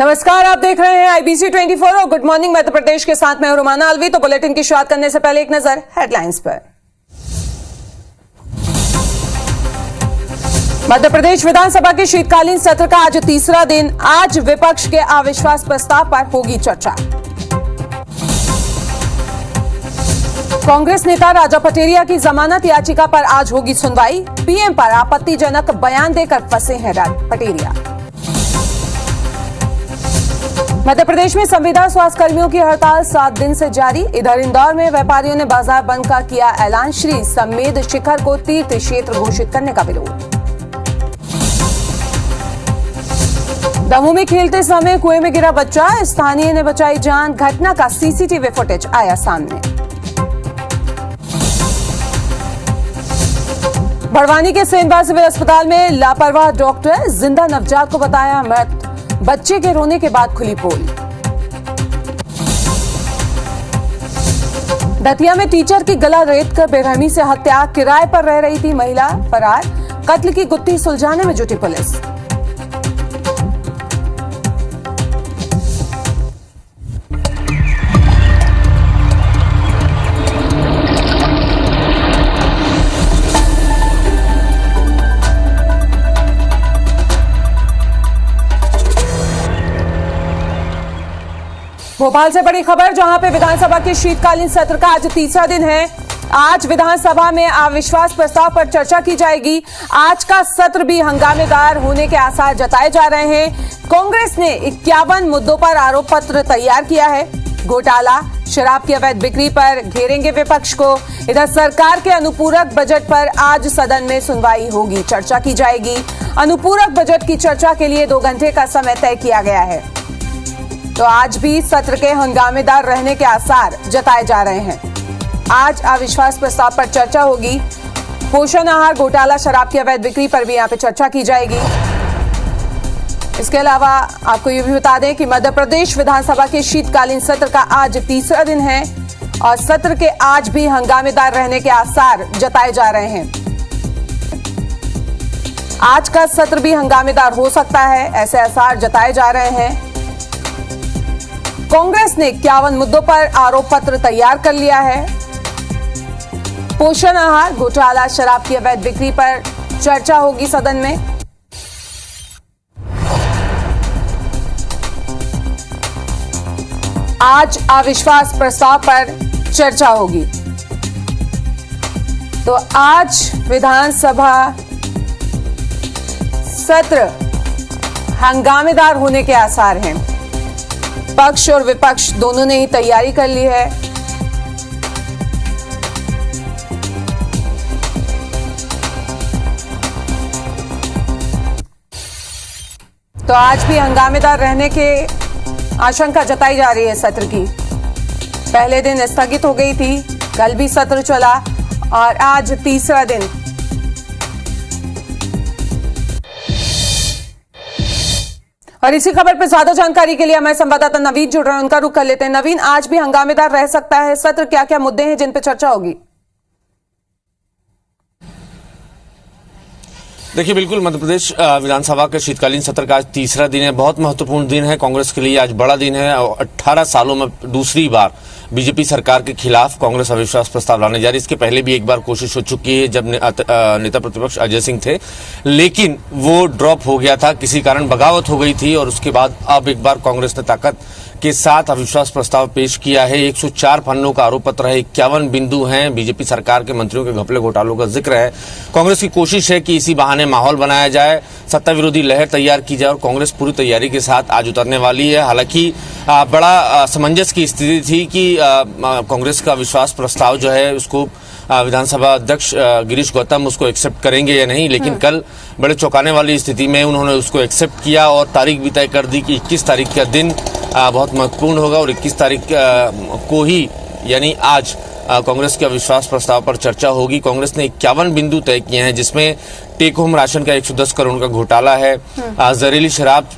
नमस्कार, आप देख रहे हैं आईबीसी 24 और गुड मॉर्निंग मध्य प्रदेश के साथ मैं हूं रुमाना अलवी। तो बुलेटिन की शुरुआत करने से पहले एक नजर हेडलाइंस पर। मध्य प्रदेश विधानसभा के शीतकालीन सत्र का आज तीसरा दिन। आज विपक्ष के अविश्वास प्रस्ताव पर होगी चर्चा। कांग्रेस नेता राजा पटेरिया की जमानत याचिका पर आज होगी सुनवाई। पीएम पर आपत्तिजनक बयान देकर फंसे हैं पटेरिया। मध्य प्रदेश में संविदा स्वास्थ्य कर्मियों की हड़ताल 7 दिन से जारी। इधर इंदौर में व्यापारियों ने बाजार बंद का किया ऐलान। श्री समेध शिखर को तीर्थ क्षेत्र घोषित करने का विरोध। दमोह में खेलते समय कुएं में गिरा बच्चा, स्थानीय ने बचाई जान। घटना का सीसीटीवी फुटेज आया सामने। बड़वानी के सेनबाग सिविल अस्पताल में लापरवाह डॉक्टर, जिंदा नवजात को बताया मृत। बच्चे के रोने के बाद खुली पोल। दतिया में टीचर की गला रेत कर बेरहमी से हत्या। किराए पर रह रही थी महिला फरार। कत्ल की गुत्थी सुलझाने में जुटी पुलिस। भोपाल से बड़ी खबर, जहां पे विधानसभा के शीतकालीन सत्र का आज तीसरा दिन है। आज विधानसभा में अविश्वास प्रस्ताव पर चर्चा की जाएगी। आज का सत्र भी हंगामेदार होने के आसार जताए जा रहे हैं। कांग्रेस ने 51 मुद्दों पर आरोप पत्र तैयार किया है। घोटाला, शराब की अवैध बिक्री पर घेरेंगे विपक्ष को। इधर सरकार के अनुपूरक बजट पर आज सदन में सुनवाई होगी, चर्चा की जाएगी। अनुपूरक बजट की चर्चा के लिए 2 घंटे का समय तय किया गया है। तो आज भी सत्र के हंगामेदार रहने के आसार जताए जा रहे हैं। आज अविश्वास प्रस्ताव पर चर्चा होगी। पोषण आहार घोटाला, शराब की अवैध बिक्री पर भी यहां पे चर्चा की जाएगी। इसके अलावा आपको ये भी बता दें कि मध्य प्रदेश विधानसभा के शीतकालीन सत्र का आज तीसरा दिन है और सत्र के आज भी हंगामेदार रहने के आसार जताए जा रहे हैं। आज का सत्र भी हंगामेदार हो सकता है, ऐसे आसार जताए जा रहे हैं। कांग्रेस ने 51 मुद्दों पर आरोप पत्र तैयार कर लिया है। पोषण आहार घोटाला, शराब की अवैध बिक्री पर चर्चा होगी सदन में। आज अविश्वास प्रस्ताव पर चर्चा होगी। तो आज विधानसभा सत्र हंगामेदार होने के आसार हैं। पक्ष और विपक्ष दोनों ने ही तैयारी कर ली है। तो आज भी हंगामेदार रहने के आशंका जताई जा रही है सत्र की। पहले दिन स्थगित हो गई थी, कल भी सत्र चला और आज तीसरा दिन। और इसी खबर पर ज्यादा जानकारी के लिए हमारे संवाददाता नवीन जुड़ रहे हैं, उनका रुख कर लेते हैं। नवीन, आज भी हंगामेदार रह सकता है सत्र, क्या क्या मुद्दे हैं जिन पर चर्चा होगी? देखिए, बिल्कुल मध्य प्रदेश विधानसभा के शीतकालीन सत्र का आज तीसरा दिन है। बहुत महत्वपूर्ण दिन है कांग्रेस के लिए, आज बड़ा दिन है। 18 सालों में दूसरी बार बीजेपी सरकार के खिलाफ कांग्रेस अविश्वास प्रस्ताव लाने जा रही है। इसके पहले भी एक बार कोशिश हो चुकी है जब नेता प्रतिपक्ष अजय सिंह थे, लेकिन वो ड्रॉप हो गया था, किसी कारण बगावत हो गई थी। और उसके बाद अब एक बार कांग्रेस ने ताकत के साथ अविश्वास प्रस्ताव पेश किया है। 104 पन्नों का आरोप पत्र है, 51 बिंदु हैं, बीजेपी सरकार के मंत्रियों के घपले घोटालों का जिक्र है। कांग्रेस की कोशिश है कि इसी बहाने माहौल बनाया जाए, सत्ता विरोधी लहर तैयार की जाए और कांग्रेस पूरी तैयारी के साथ आज उतरने वाली है। हालांकि बड़ा असमंजस की स्थिति थी कि कांग्रेस का विश्वास प्रस्ताव जो है उसको विधानसभा अध्यक्ष गिरीश गौतम उसको एक्सेप्ट करेंगे या नहीं, लेकिन कल बड़े चौंकाने वाली स्थिति में उन्होंने उसको एक्सेप्ट किया और तारीख भी तय कर दी कि 21 तारीख का दिन बहुत महत्वपूर्ण होगा और 21 तारीख को ही यानी आज कांग्रेस के अविश्वास प्रस्ताव पर चर्चा होगी। कांग्रेस ने 51 बिंदु तय किए हैं, जिसमें टेक होम राशन का 110 करोड़ का घोटाला है, जहरीली शराब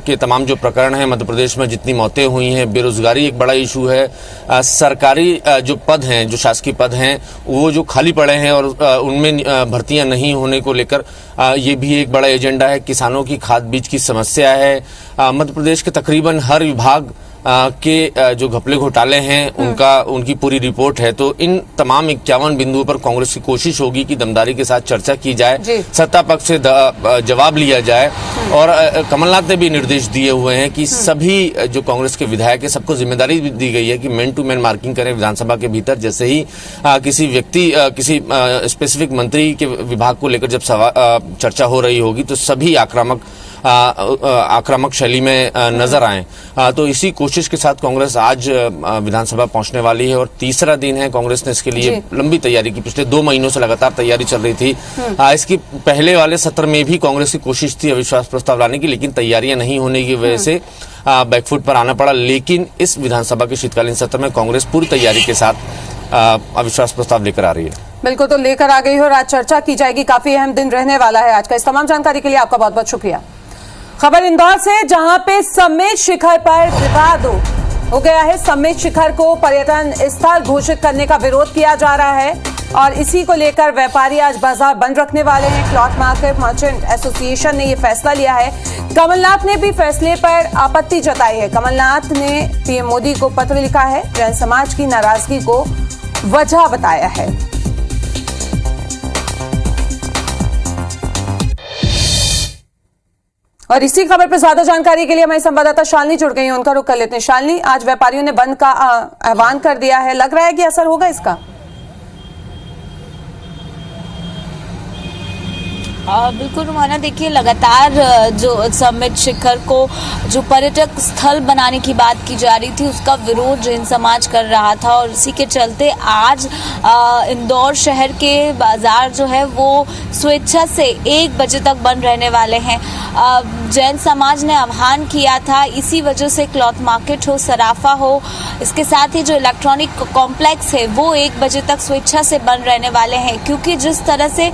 के तमाम जो प्रकरण हैं, मध्य प्रदेश में जितनी मौतें हुई हैं, बेरोजगारी एक बड़ा इशू है, सरकारी जो पद हैं, जो शासकीय पद हैं वो जो खाली पड़े हैं और उनमें भर्तियां नहीं होने को लेकर ये भी एक बड़ा एजेंडा है। किसानों की खाद बीज की समस्या है। मध्य प्रदेश के तकरीबन हर विभाग के जो घपले घोटाले हैं उनकी पूरी रिपोर्ट है। तो इन तमाम 51 बिंदुओं पर कांग्रेस की कोशिश होगी कि दमदारी के साथ चर्चा की जाए, सत्ता पक्ष से जवाब लिया जाए। और कमलनाथ ने भी निर्देश दिए हुए हैं कि सभी जो कांग्रेस के विधायक है सबको जिम्मेदारी दी गई है कि मैन टू मैन मार्किंग करें विधानसभा के भीतर। जैसे ही किसी व्यक्ति किसी स्पेसिफिक मंत्री के विभाग को लेकर जब चर्चा हो रही होगी तो सभी आक्रामक शैली में नजर आए। तो इसी कोशिश के साथ कांग्रेस आज विधानसभा पहुंचने वाली है और तीसरा दिन है। कांग्रेस ने इसके लिए लंबी तैयारी की, पिछले 2 महीनों से लगातार तैयारी चल रही थी। इसकी पहले वाले सत्र में भी कांग्रेस की कोशिश थी अविश्वास प्रस्ताव लाने की, लेकिन तैयारियां नहीं होने की वजह से बैकफुट पर आना पड़ा। लेकिन इस विधानसभा के शीतकालीन सत्र में कांग्रेस पूरी तैयारी के साथ अविश्वास प्रस्ताव लेकर आ रही है। बिल्कुल, तो लेकर आ गई और आज चर्चा की जाएगी। काफी अहम दिन रहने वाला है आज का। इस तमाम जानकारी के लिए आपका बहुत बहुत शुक्रिया। खबर इंदौर से, जहां पे समेत शिखर पर विवाद हो गया है। समेत शिखर को पर्यटन स्थल घोषित करने का विरोध किया जा रहा है और इसी को लेकर व्यापारी आज बाजार बंद रखने वाले हैं। क्लॉथ मार्केट मर्चेंट एसोसिएशन ने यह फैसला लिया है। कमलनाथ ने भी फैसले पर आपत्ति जताई है। कमलनाथ ने पीएम मोदी को पत्र लिखा है, जैन समाज की नाराजगी को वजह बताया है। और इसी खबर पर ज्यादा जानकारी के लिए हमारी संवाददाता शालिनी जुड़ गई हैं, उनका रुख कर लेते हैं। शालिनी, आज व्यापारियों ने बंद का आह्वान कर दिया है, लग रहा है कि असर होगा इसका? बिल्कुल रुमाना, देखिए लगातार जो समेत शिखर को जो पर्यटक स्थल बनाने की बात की जा रही थी उसका विरोध जैन समाज कर रहा था और इसी के चलते आज इंदौर शहर के बाजार जो है वो स्वेच्छा से 1 बजे तक बंद रहने वाले हैं। जैन समाज ने आह्वान किया था, इसी वजह से क्लॉथ मार्केट हो, सराफा हो, इसके साथ ही जो इलेक्ट्रॉनिक कॉम्प्लेक्स है वो 1 बजे तक स्वेच्छा से बंद रहने वाले हैं। क्योंकि जिस तरह से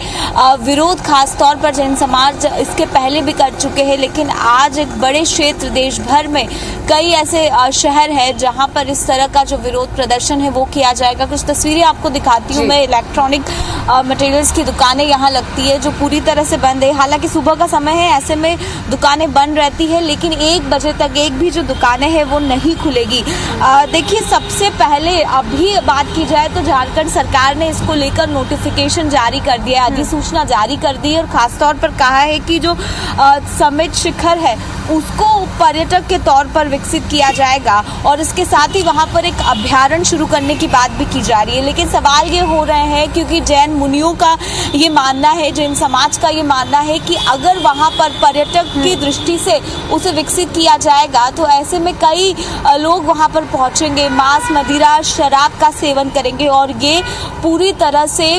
विरोध खास तौर पर जैन समाज इसके पहले भी कर चुके हैं, लेकिन आज एक बड़े क्षेत्र देश भर में कई ऐसे शहर हैं जहां पर इस तरह का जो विरोध प्रदर्शन है वो किया जाएगा। कुछ तस्वीरें आपको दिखाती हूँ मैं। इलेक्ट्रॉनिक मटेरियल्स की दुकानें यहाँ लगती है जो पूरी तरह से बंद है। हालांकि सुबह का समय है, ऐसे में दुकानें बंद रहती है, लेकिन 1 बजे तक एक भी जो दुकानें हैं वो नहीं खुलेगी। देखिए, सबसे पहले अभी बात की जाए तो झारखंड सरकार ने इसको लेकर नोटिफिकेशन जारी कर दिया है, अधिसूचना जारी कर दी है और खासतौर पर कहा है कि जो समेत शिखर है उसको पर्यटक के तौर पर विकसित किया जाएगा और इसके साथ ही वहां पर एक अभ्यारण्य शुरू करने की बात भी की जा रही है। लेकिन सवाल ये हो रहे हैं, क्योंकि जैन मुनियों का ये मानना है, जैन समाज का ये मानना है कि अगर वहां पर पर्यटक की दृष्टि से उसे विकसित किया जाएगा तो ऐसे में कई लोग वहां पर पहुंचेंगे, मांस, मदिरा, शराब का सेवन करेंगे और ये पूरी तरह से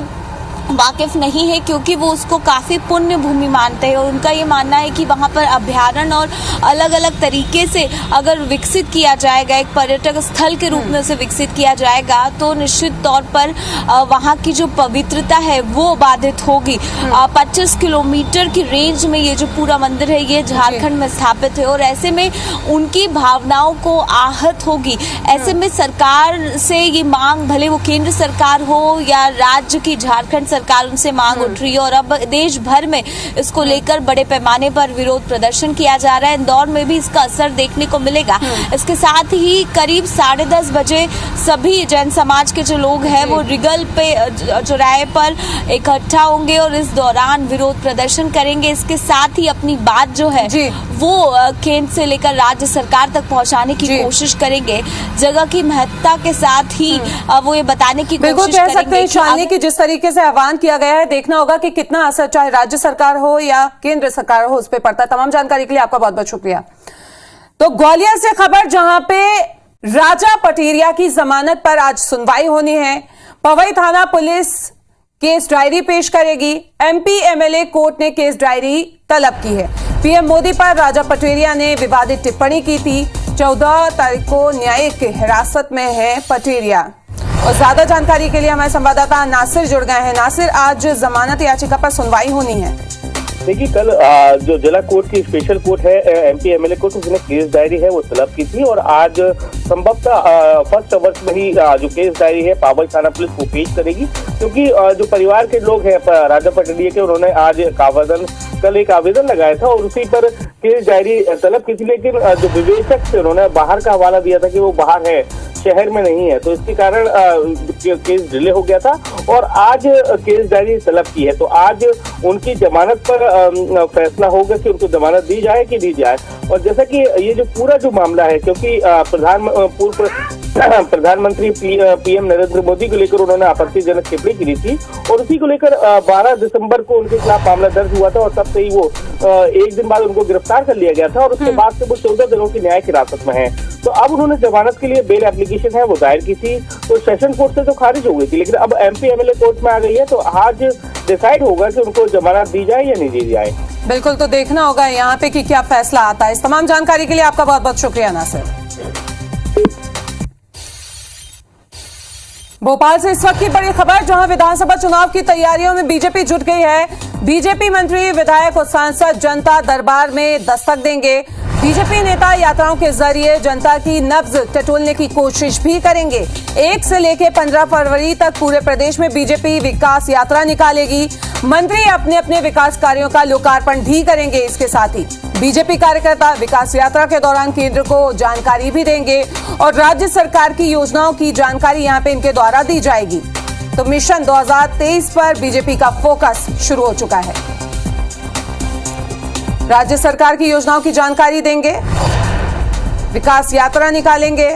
वाकिफ नहीं है क्योंकि वो उसको काफ़ी पुण्य भूमि मानते हैं और उनका ये मानना है कि वहाँ पर अभ्यारण्य और अलग अलग तरीके से अगर विकसित किया जाएगा, एक पर्यटक स्थल के रूप में उसे विकसित किया जाएगा तो निश्चित तौर पर वहाँ की जो पवित्रता है वो बाधित होगी। 25 किलोमीटर की रेंज में ये जो पूरा मंदिर है ये झारखंड में स्थापित है और ऐसे में उनकी भावनाओं को आहत होगी। ऐसे में सरकार से ये मांग, भले वो केंद्र सरकार हो या राज्य की झारखंड सरकार, उनसे मांग उठ रही है और अब देश भर में इसको लेकर बड़े पैमाने पर विरोध प्रदर्शन किया जा रहा है। इंदौर में भी इसका असर देखने को मिलेगा। इसके साथ ही करीब 10:30 बजे सभी जैन समाज के जो लोग हैं वो रिगल पे चौराहे पर इकट्ठा होंगे और इस दौरान विरोध प्रदर्शन करेंगे। इसके साथ ही अपनी बात जो है वो केंद्र से लेकर राज्य सरकार तक पहुंचाने की कोशिश करेंगे। जगह की महत्ता के साथ ही वो ये बताने की कोशिश कह सकते हैं शालिनी कि जिस तरीके से आह्वान किया गया है, देखना होगा कि कितना असर चाहे राज्य सरकार हो या केंद्र सरकार हो उस पर पड़ता है। तमाम जानकारी के लिए आपका बहुत बहुत शुक्रिया। तो ग्वालियर से खबर, जहां पे राजा पटेरिया की जमानत पर आज सुनवाई होनी है। पवई थाना पुलिस केस डायरी पेश करेगी। एमपी एमएलए कोर्ट ने केस डायरी तलब की है। पीएम मोदी पर राजा पटेरिया ने विवादित टिप्पणी की थी। 14 तारीख को न्यायिक हिरासत में है पटेरिया। और ज्यादा जानकारी के लिए हमारे संवाददाता नासिर जुड़ गए हैं। नासिर, आज जमानत याचिका पर सुनवाई होनी है। देखिए, कल जो जिला कोर्ट की स्पेशल कोर्ट है एमपी एमएलए कोर्ट, उसने केस डायरी है वो तलब की थी और आज संभवतः फर्स्ट अवर्स में ही जो केस डायरी है पाबल थाना पुलिस वो पेश करेगी, क्योंकि जो परिवार के लोग हैं राजा पटलिया के, उन्होंने आज कल एक आवेदन लगाया था और उसी पर केस डायरी तलब की थी। लेकिन जो विवेचक थे उन्होंने बाहर का हवाला दिया था कि वो बाहर है, शहर में नहीं है, तो इसके कारण केस डिले हो गया था और आज केस डायरी तलब की है। तो आज उनकी जमानत पर फैसला होगा कि उनको जमानत दी जाए कि दी जाए। और जैसा कि ये जो पूरा जो मामला है, क्योंकि पूर्व प्रधानमंत्री पीएम नरेंद्र मोदी को लेकर उन्होंने आपत्तिजनक टिप्पणी की थी और उसी को लेकर 12 दिसंबर को उनके खिलाफ मामला दर्ज हुआ था और तब से ही वो एक दिन बाद उनको गिरफ्तार कर लिया गया था और उसके बाद से वो 14 दिनों की न्यायिक हिरासत में है। तो अब उन्होंने जमानत के लिए बेल एप्लीकेशन है वो दायर की थी, तो सेशन कोर्ट से तो खारिज हो गई थी, लेकिन अब एमपी एमएलए कोर्ट में आ गई है, तो आज डिसाइड होगा कि उनको जमानत दी जाए या नहीं दी जाए। बिल्कुल, तो देखना होगा यहाँ पे कि क्या फैसला आता है। इस तमाम जानकारी के लिए आपका बहुत बहुत शुक्रिया नासिर। भोपाल से इस वक्त की बड़ी खबर, जहां विधानसभा चुनाव की तैयारियों में बीजेपी जुट गई है। बीजेपी मंत्री, विधायक और सांसद जनता दरबार में दस्तक देंगे। बीजेपी नेता यात्राओं के जरिए जनता की नब्ज टटोलने की कोशिश भी करेंगे। 1 से लेकर 15 फरवरी तक पूरे प्रदेश में बीजेपी विकास यात्रा निकालेगी। मंत्री अपने अपने विकास कार्यों का लोकार्पण भी करेंगे। इसके साथ ही बीजेपी कार्यकर्ता विकास यात्रा के दौरान केंद्र को जानकारी भी देंगे और राज्य सरकार की योजनाओं की जानकारी यहां पे इनके द्वारा दी जाएगी। तो मिशन 2023 पर बीजेपी का फोकस शुरू हो चुका है। राज्य सरकार की योजनाओं की जानकारी देंगे, विकास यात्रा निकालेंगे।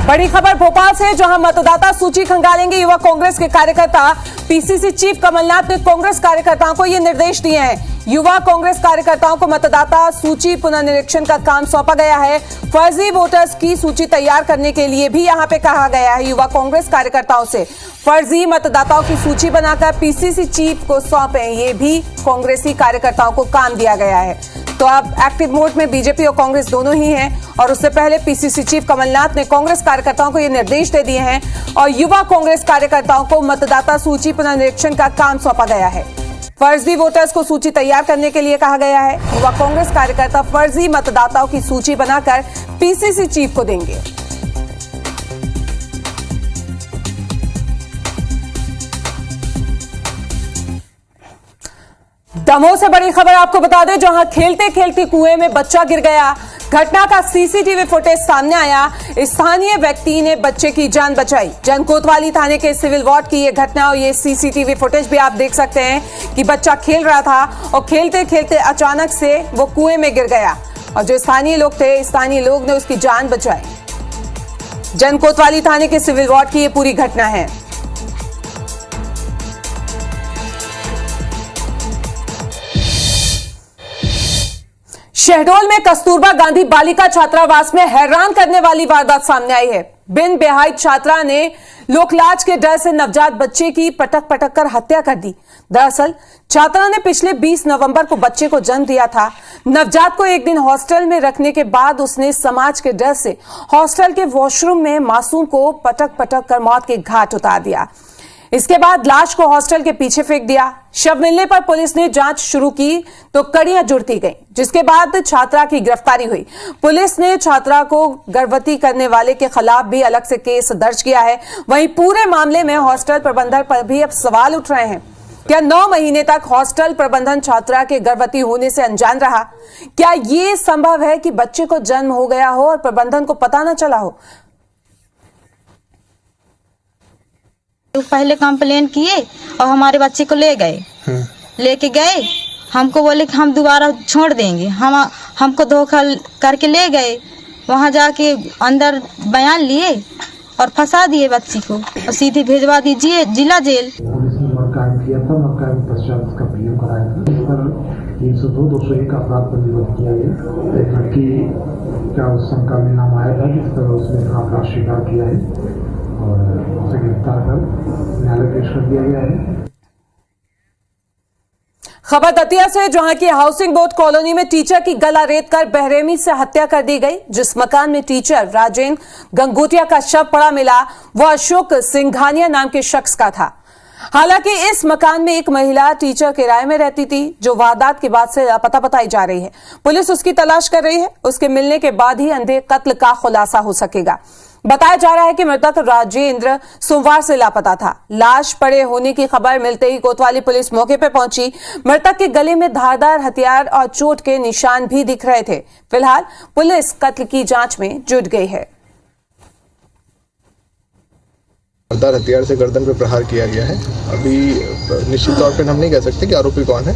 बड़ी खबर भोपाल से, जहां मतदाता सूची खंगालेंगे युवा कांग्रेस के कार्यकर्ता। पीसीसी चीफ कमलनाथ ने कांग्रेस कार्यकर्ताओं को ये निर्देश दिए हैं। युवा कांग्रेस कार्यकर्ताओं को मतदाता सूची पुनर्निरीक्षण का काम सौंपा गया है। फर्जी वोटर्स की सूची तैयार करने के लिए भी यहां पे कहा गया है युवा कांग्रेस कार्यकर्ताओं से। फर्जी मतदाताओं की सूची बनाकर पीसीसी चीफ को सौंपें, ये भी कांग्रेसी कार्यकर्ताओं को काम दिया गया है। तो अब एक्टिव मोड में बीजेपी और कांग्रेस दोनों ही हैं और उससे पहले पीसीसी चीफ कमलनाथ ने कांग्रेस कार्यकर्ताओं को ये निर्देश दे दिए हैं और युवा कांग्रेस कार्यकर्ताओं को मतदाता सूची पुनर्निरीक्षण का काम सौंपा गया है। फर्जी वोटर्स को सूची तैयार करने के लिए कहा गया है। युवा कांग्रेस कार्यकर्ता फर्जी मतदाताओं की सूची बनाकर पीसीसी चीफ को देंगे। दमोह से बड़ी खबर आपको बता दें, जहां खेलते खेलते कुएं में बच्चा गिर गया। घटना का सीसीटीवी फुटेज सामने आया। स्थानीय व्यक्ति ने बच्चे की जान बचाई। जन कोतवाली थाने के सिविल वार्ड की यह घटना और ये सीसीटीवी फुटेज भी आप देख सकते हैं कि बच्चा खेल रहा था और खेलते खेलते अचानक से वो कुएं में गिर गया और जो स्थानीय लोग थे, स्थानीय लोग ने उसकी जान बचाई। जन कोतवाली थाने के सिविल वार्ड की ये पूरी घटना है। शहडोल में कस्तूरबा गांधी बालिका छात्रावास में हैरान करने वाली वारदात सामने आई है। बिन बेहाई छात्रा ने लोकलाज के डर से नवजात बच्चे की पटक पटक कर हत्या कर दी। दरअसल छात्रा ने पिछले 20 नवंबर को बच्चे को जन्म दिया था। नवजात को एक दिन हॉस्टल में रखने के बाद उसने समाज के डर से हॉस्टल के वॉशरूम में मासूम को पटक पटक कर मौत के घाट उतार दिया। इसके बाद लाश को हॉस्टल के पीछे फेंक दिया। शव मिलने पर पुलिस ने जांच शुरू की तो कड़ियां जुड़ती गईं, जिसके बाद छात्रा की गिरफ्तारी हुई। पुलिस ने छात्रा को गर्भवती करने वाले के खिलाफ भी अलग से केस दर्ज किया है। वहीं पूरे मामले में हॉस्टल प्रबंधन पर भी अब सवाल उठ रहे हैं। क्या 9 महीने तक हॉस्टल प्रबंधन छात्रा के गर्भवती होने से अनजान रहा? क्या ये संभव है कि बच्चे को जन्म हो गया हो और प्रबंधन को पता न चला हो? पहले कंप्लेन किए और हमारे बच्चे को ले गए, लेके गए, हमको बोले कि हम दोबारा छोड़ देंगे। हमको धोखा करके ले गए। वहाँ जाके अंदर बयान लिए और फंसा दिए बच्ची को और सीधे भेजवा दीजिए जिला जेल। पुलिस ने मरकाम किया था, मरकाम पश्चात उसका पीएम कराया था। इस पर 302, 201 का अपराध पंजीबद्ध किया गया। एक लड़की का उस शंका में नाम आया था, जिस पर उसने अपराध स्वीकार किया है और उसे गिरफ्तार कर न्यायालय पेश कर दिया गया है। खबर दतिया से, जहां की हाउसिंग बोर्ड कॉलोनी में टीचर की गला रेत कर बेरहमी से हत्या कर दी गई। जिस मकान में टीचर राजेंद्र गंगोटिया का शव पड़ा मिला वह अशोक सिंघानिया नाम के शख्स का था। हालांकि इस मकान में एक महिला टीचर किराए में रहती थी जो वारदात के बाद से लापता बताई जा रही है। पुलिस उसकी तलाश कर रही है। उसके मिलने के बाद ही अंधे कत्ल का खुलासा हो सकेगा। बताया जा रहा है कि मृतक राजेंद्र सोमवार से लापता था। लाश पड़े होने की खबर मिलते ही कोतवाली पुलिस मौके पर पहुंची। मृतक के गले में धारदार हथियार और चोट के निशान भी दिख रहे थे। फिलहाल पुलिस कत्ल की जांच में जुट गई है। धारदार हथियार से गर्दन पर प्रहार किया गया है। अभी निश्चित तौर पर हम नहीं कह सकते कि आरोपी कौन है,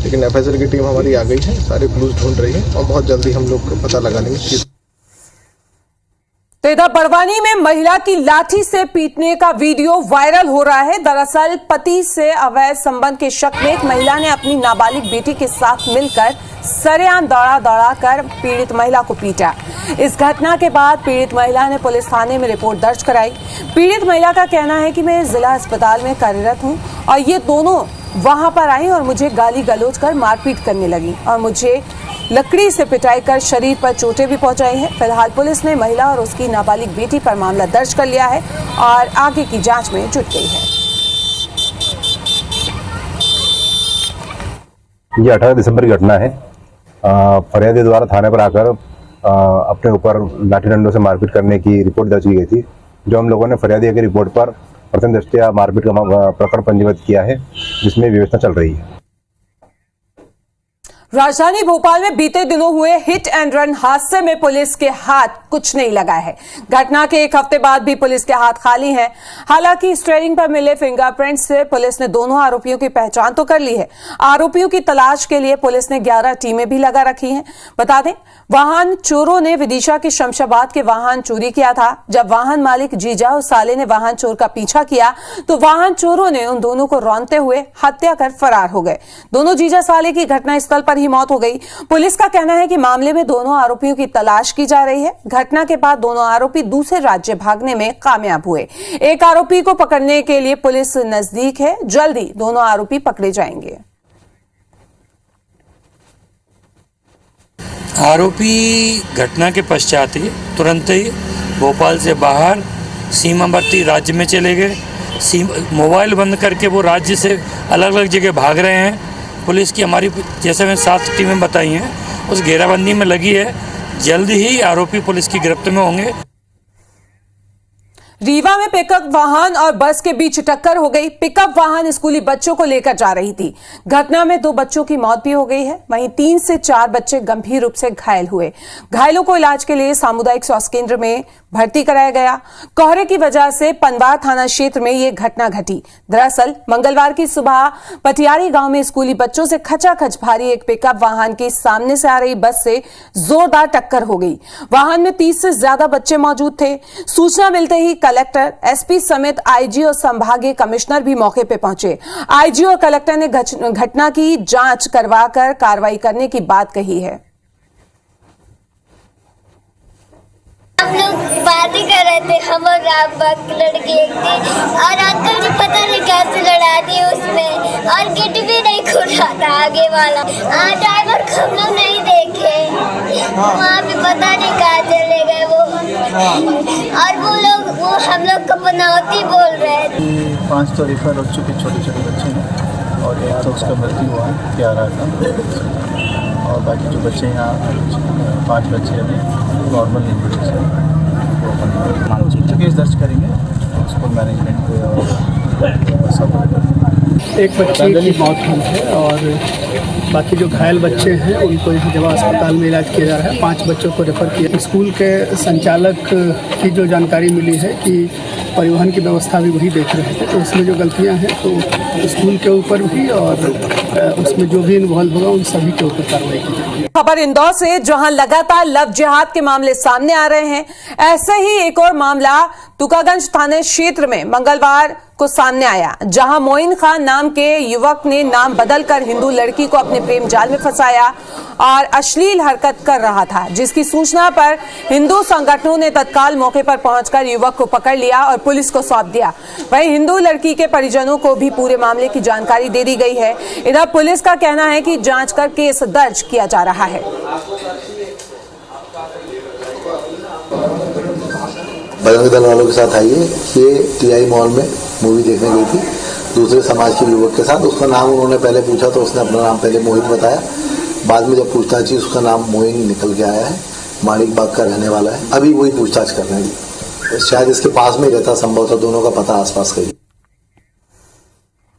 लेकिन एफएसएल की टीम हमारी आ गई है, सारे क्लूज ढूंढ रही है और बहुत जल्दी हम लोग पता लगा लेंगे। तो इधर बड़वानी में महिला की लाठी से पीटने का वीडियो वायरल हो रहा है। दरअसल पति से अवैध संबंध के शक में एक महिला ने अपनी नाबालिग बेटी के साथ मिलकर सरेआम दौड़ा कर पीड़ित महिला को पीटा। इस घटना के बाद पीड़ित महिला ने पुलिस थाने में रिपोर्ट दर्ज कराई। पीड़ित महिला का कहना है कि मैं जिला अस्पताल में कार्यरत हूं और ये दोनों वहां पर आई और मुझे गाली गलौज कर मारपीट करने लगी और मुझे लकड़ी से पिटाई कर शरीर पर चोटें भी पहुंचाई हैं। फिलहाल पुलिस ने महिला और उसकी नाबालिग बेटी पर मामला दर्ज कर लिया है और आगे की जांच में जुट गई है। ये 18 दिसंबर की घटना है। फरियादी द्वारा थाने पर आकर अपने ऊपर लाठी डंडों से मारपीट करने की रिपोर्ट दर्ज की गई थी, जो हम लोगों ने फरियादी की रिपोर्ट पर प्रथम दृष्टया मारपीट का प्रकरण पंजीबद्ध किया है, जिसमें व्यवस्था चल रही है। राजधानी भोपाल में बीते दिनों हुए हिट एंड रन हादसे में पुलिस के हाथ कुछ नहीं लगा है। घटना के एक हफ्ते बाद भी पुलिस के हाथ खाली हैं। हालांकि स्टीयरिंग पर मिले फिंगरप्रिंट से पुलिस ने दोनों आरोपियों की पहचान तो कर ली है। आरोपियों की तलाश के लिए पुलिस ने 11 टीमें भी लगा रखी हैं। बता दें, वाहन चोरों ने विदिशा के शमशाबाद के वाहन चोरी किया था। जब वाहन मालिक जीजा और साले ने वाहन चोर का पीछा किया तो वाहन चोरों ने उन दोनों को रौंदते हुए हत्या कर फरार हो गए। दोनों जीजा साले की घटनास्थल पर ही मौत हो गई। पुलिस का कहना है कि मामले में दोनों आरोपियों की तलाश की जा रही है। घटना के बाद दोनों आरोपी दूसरे राज्य भागने में कामयाब हुए। एक आरोपी को पकड़ने के लिए पुलिस नजदीक है। जल्द ही दोनों आरोपी पकड़े जाएंगे। आरोपी घटना के पश्चात ही तुरंत ही भोपाल से बाहर सीमावर्ती राज्य में चले गए। मोबाइल बंद करके वो राज्य से अलग अलग जगह भाग रहे हैं। पुलिस की हमारी जैसे मैं 7 टीमें बताई हैं उस घेराबंदी में लगी है। जल्द ही आरोपी पुलिस की गिरफ्त में होंगे। रीवा में पिकअप वाहन और बस के बीच टक्कर हो गई। पिकअप वाहन स्कूली बच्चों को लेकर जा रही थी। घटना में 2 बच्चों की मौत भी हो गई है। वहीं 3 से 4 बच्चे गंभीर रूप से घायल हुए। घायलों को इलाज के लिए सामुदायिक स्वास्थ्य केंद्र में भर्ती कराया गया। कोहरे की वजह से पनवार थाना क्षेत्र में यह घटना घटी। दरअसल मंगलवार की सुबह पटियारी गांव में स्कूली बच्चों से खचाखच भारी एक पिकअप वाहन की सामने से आ रही बस से जोरदार टक्कर हो गई। वाहन में 30 से ज्यादा बच्चे मौजूद थे। सूचना मिलते ही कलेक्टर, एसपी समेत आईजी और संभागीय कमिश्नर भी मौके पर पहुंचे। आईजी और कलेक्टर ने घटना की जांच करवाकर कार्रवाई करने की बात कही है। हम लोग पार्टी कर रहे थे, हम और रामबाग की लड़की एक थी और अंकल जी पता नहीं कैसे लड़ा दी उसमें और गेट भी नहीं खुला था आगे वाला। ड्राइवर को हम लोग नहीं देखे, वहाँ पे पता नहीं कहाँ चले गए वो। और वो हम लोग को पनौती बोल रहे थे। 5 तो रेफर हो चुके छोटे छोटे बच्चे हैं और एक तो उसका मृत्यु हुआ है 11 का, और बाकी जो बच्चे यहाँ 5 बच्चे अभी नॉर्मल इंजरीज हैं। तो केस दर्ज करेंगे उसको मैनेजमेंट पे और सब। एक बच्चे की मौत हुई है और बाकी जो घायल बच्चे हैं उनको जवा अस्पताल में इलाज किया जा रहा है। 5 बच्चों को रेफर किया। स्कूल के संचालक की जो जानकारी मिली है कि परिवहन की व्यवस्था भी वही देख रहे थे, तो इसमें जो गलतियां हैं तो स्कूल के ऊपर भी और उसमें जो भी इन्वॉल्व होगा उन सभी के ऊपर कार्रवाई की जाएगी। खबर इंदौर से, जहां लगातार लव जिहाद के मामले सामने आ रहे हैं। ऐसे ही एक और मामला तुकागंज थाने क्षेत्र में मंगलवार को को सामने आया, जहां मोइन खान नाम के युवक ने नाम बदलकर हिंदू लड़की को अपने प्रेम जाल में फंसाया और अश्लील हरकत कर रहा था, जिसकी सूचना पर हिंदू संगठनों ने तत्काल मौके पर पहुंचकर युवक को पकड़ लिया और पुलिस को सौंप दिया। वहीं हिंदू लड़की के परिजनों को भी पूरे मामले की जानकारी दे दी गई है। इधर पुलिस का कहना है कि जांच कर केस दर्ज किया जा रहा है। बजरंग दल वालों के साथ आई है। ये टीआई मॉल में मूवी देखने गई थी दूसरे समाज के युवक के साथ। उसका नाम उन्होंने पहले पूछा तो उसने अपना नाम पहले मोहित बताया। बाद में जब पूछताछ की उसका नाम मोइन निकल के आया है, माणिक बाग का रहने वाला है। अभी वही पूछताछ कर रहे हैं, शायद इसके पास में रहता, संभव था दोनों का पता आसपास का ही।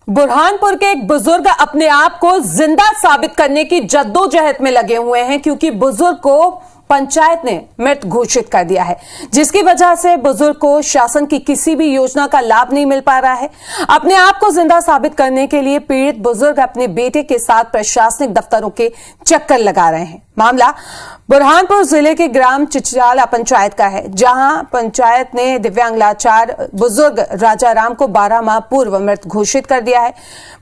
बुरहानपुर के एक बुजुर्ग अपने आप को जिंदा साबित करने की जद्दोजहद में लगे हुए हैं, क्योंकि बुजुर्ग को पंचायत ने मृत घोषित कर दिया है, जिसकी वजह से बुजुर्ग को शासन की किसी भी योजना का लाभ नहीं मिल पा रहा है। अपने आप को जिंदा साबित करने के लिए पीड़ित बुजुर्ग अपने बेटे के साथ प्रशासनिक दफ्तरों के चक्कर लगा रहे हैं। मामला बुरहानपुर जिले के ग्राम चिचराला पंचायत का है, जहां पंचायत ने दिव्यांग लाचार बुजुर्ग राजा राम को 12 माह पूर्व मृत घोषित कर दिया है।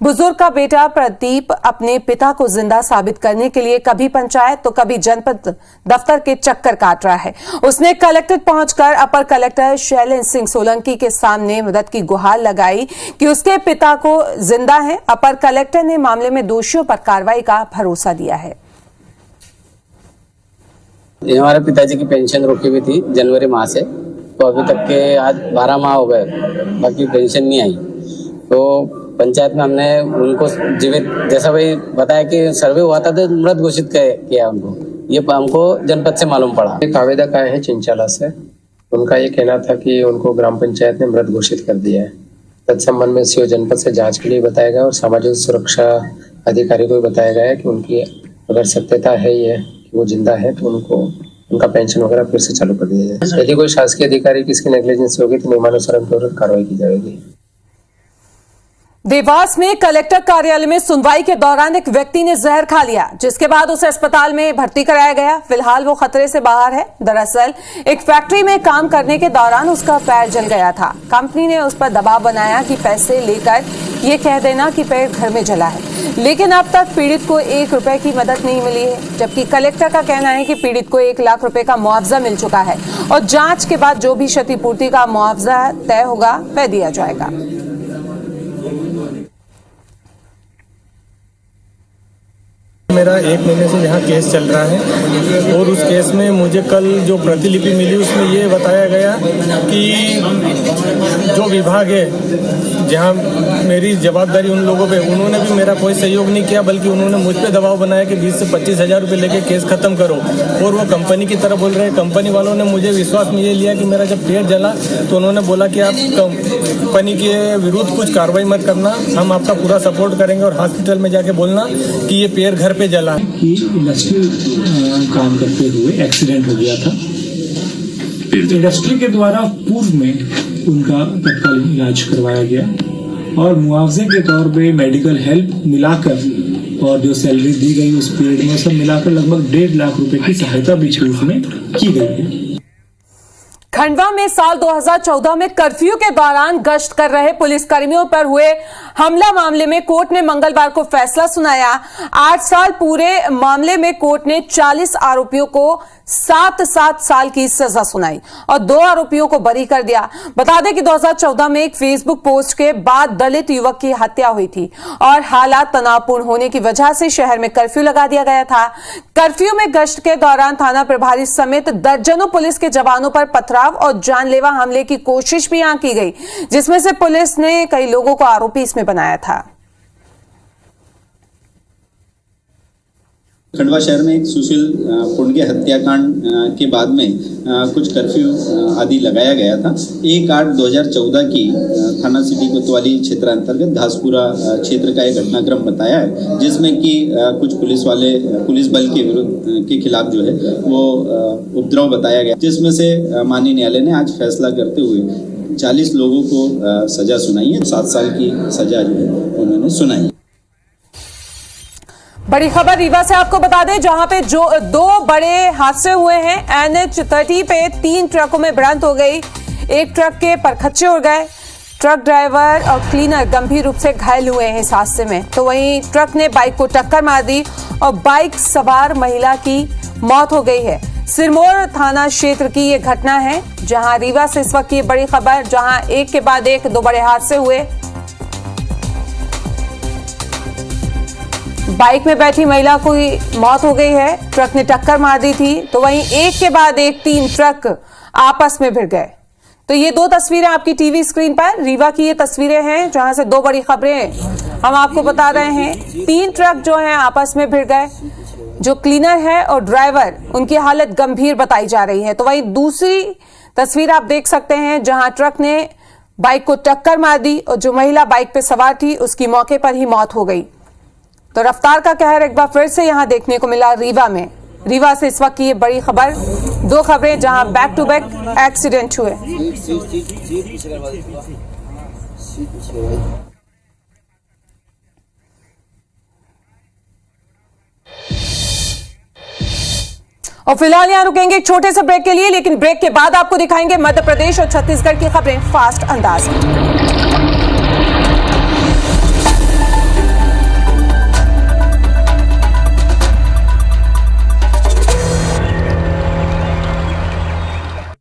बुजुर्ग का बेटा प्रदीप अपने पिता को जिंदा साबित करने के लिए कभी पंचायत तो कभी जनपद दफ्तर के चक्कर काट रहा है। उसने कलेक्ट्रेट पहुंचकर अपर कलेक्टर शैलेंद्र सिंह सोलंकी के सामने मदद की गुहार लगाई कि उसके पिता को जिंदा है। अपर कलेक्टर ने मामले में दोषियों पर कार्रवाई का भरोसा दिया है। ये हमारे पिताजी की पेंशन रुकी हुई थी जनवरी माह से, तो अभी तक के आज 12 माह हो गए, बाकी पेंशन नहीं आई। तो पंचायत में हमने उनको जीवित, जैसा भाई बताया कि सर्वे हुआ था तो मृत घोषित किया उनको, ये हमको जनपद से मालूम पड़ा। एक आवेदक आए हैं चिंचाला से, उनका ये कहना था कि उनको ग्राम पंचायत ने मृत घोषित कर दिया है। तत्संबंध में सीओ जनपद से जांच के लिए बताया गया और सामाजिक सुरक्षा अधिकारी को भी बताया गया है कि उनकी अगर सत्यता है ये वो जिंदा है तो उनको उनका पेंशन वगैरह फिर से चालू कर दिया जाए। यदि कोई शासकीय अधिकारी की इसकी नेग्लिजेंस होगी तो नियमानुसार उनके विरुद्ध कार्रवाई की जाएगी। देवास में कलेक्टर कार्यालय में सुनवाई के दौरान एक व्यक्ति ने जहर खा लिया, जिसके बाद उसे अस्पताल में भर्ती कराया गया। फिलहाल वो खतरे से बाहर है। दरअसल एक फैक्ट्री में काम करने के दौरान उसका पैर जल गया था। कंपनी ने उस पर दबाव बनाया कि पैसे लेकर ये कह देना कि पैर घर में जला है, लेकिन अब तक पीड़ित को 1 रुपए की मदद नहीं मिली है। जबकि कलेक्टर का कहना है कि पीड़ित को 1 लाख रुपए का मुआवजा मिल चुका है और जांच के बाद जो भी क्षतिपूर्ति का मुआवजा तय होगा वह दिया जाएगा। मेरा 1 महीने से यहाँ केस चल रहा है और उस केस में मुझे कल जो प्रतिलिपि मिली उसमें ये बताया गया कि जो विभाग है जहाँ मेरी जवाबदारी उन लोगों पे, उन्होंने भी मेरा कोई सहयोग नहीं किया, बल्कि उन्होंने मुझ पे दबाव बनाया कि 20 से 25 हज़ार रुपये लेके केस खत्म करो। और वो कंपनी की तरफ बोल रहे हैं। कंपनी वालों ने मुझे विश्वास में ये लिया कि मेरा जब पेट जला तो उन्होंने बोला कि आप कंपनी के विरुद्ध कुछ कार्रवाई मत करना, हम आपका पूरा सपोर्ट करेंगे और हॉस्पिटल में जाके बोलना कि ये पैर घर पे जला कि इंडस्ट्री काम करते हुए एक्सीडेंट हो गया था। इंडस्ट्री के द्वारा पूर्व में उनका तत्कालीन इलाज करवाया गया और मुआवजे के तौर पे मेडिकल हेल्प मिलाकर और जो सैलरी दी गई उस पीरियड में सब मिलाकर लगभग 1.5 लाख रुपए की सहायता भी उसमें की गई है। खंडवा में साल 2014 में कर्फ्यू के दौरान गश्त कर रहे पुलिसकर्मियों पर हुए हमला मामले में कोर्ट ने मंगलवार को फैसला सुनाया। 8 साल पूरे मामले में कोर्ट ने 40 आरोपियों को 7-7 साल की सजा सुनाई और 2 आरोपियों को बरी कर दिया। बता दें कि 2014 में एक फेसबुक पोस्ट के बाद दलित युवक की हत्या हुई थी और हालात तनावपूर्ण होने की वजह से शहर में कर्फ्यू लगा दिया गया था। कर्फ्यू में गश्त के दौरान थाना प्रभारी समेत दर्जनों पुलिस के जवानों पर पथराव और जानलेवा हमले की कोशिश भी यहां की गई, जिसमें से पुलिस ने कई लोगों को आरोपी इसमें बनाया था। खंडवा शहर में एक सुशील पुण्य के हत्याकांड के बाद में कुछ कर्फ्यू आदि लगाया गया था। 1/8/2014 की थाना सिटी कोतवाली क्षेत्र अंतर्गत घासपुरा क्षेत्र का एक घटनाक्रम बताया है, जिसमें कि कुछ पुलिस बल के विरुद्ध के खिलाफ जो है वो उपद्रव बताया गया, जिसमें से माननीय न्यायालय ने आज फैसला करते हुए 40 लोगों को सजा सुनाई है। 7 साल की सजा जो है उन्होंने सुनाई। बड़ी खबर रीवा से आपको बता दें, जहां पे जो 2 बड़े हादसे हुए हैं। NH 30 पे 3 ट्रकों में भिड़ंत हो गई। एक ट्रक के परखच्चे उड़ गए। ट्रक ड्राइवर और क्लीनर गंभीर रूप से घायल हुए हैं इस हादसे में। तो वहीं ट्रक ने बाइक को टक्कर मार दी और बाइक सवार महिला की मौत हो गई है। सिरमौर थाना क्षेत्र की ये घटना है, जहां रीवा से इस वक्त की बड़ी खबर, जहां एक के बाद एक दो बड़े हादसे हुए। बाइक में बैठी महिला की मौत हो गई है, ट्रक ने टक्कर मार दी थी। तो वहीं एक के बाद एक 3 ट्रक आपस में भिड़ गए। तो ये 2 तस्वीरें आपकी टीवी स्क्रीन पर, रीवा की ये तस्वीरें हैं, जहां से 2 बड़ी खबरें हम आपको बता रहे हैं। 3 ट्रक जो हैं आपस में भिड़ गए। जो क्लीनर है और ड्राइवर, उनकी हालत गंभीर बताई जा रही है। तो वहीं दूसरी तस्वीर आप देख सकते हैं, जहां ट्रक ने बाइक को टक्कर मार दी और जो महिला बाइक पे सवार थी उसकी मौके पर ही मौत हो गई। तो रफ्तार का कहर एक बार फिर से यहां देखने को मिला रीवा में। रीवा से इस वक्त की ये बड़ी खबर, 2 खबरें जहां बैक टू बैक एक्सीडेंट हुए। और फिलहाल यहां रुकेंगे एक छोटे से ब्रेक के लिए, लेकिन ब्रेक के बाद आपको दिखाएंगे मध्य प्रदेश और छत्तीसगढ़ की खबरें फास्ट अंदाज में।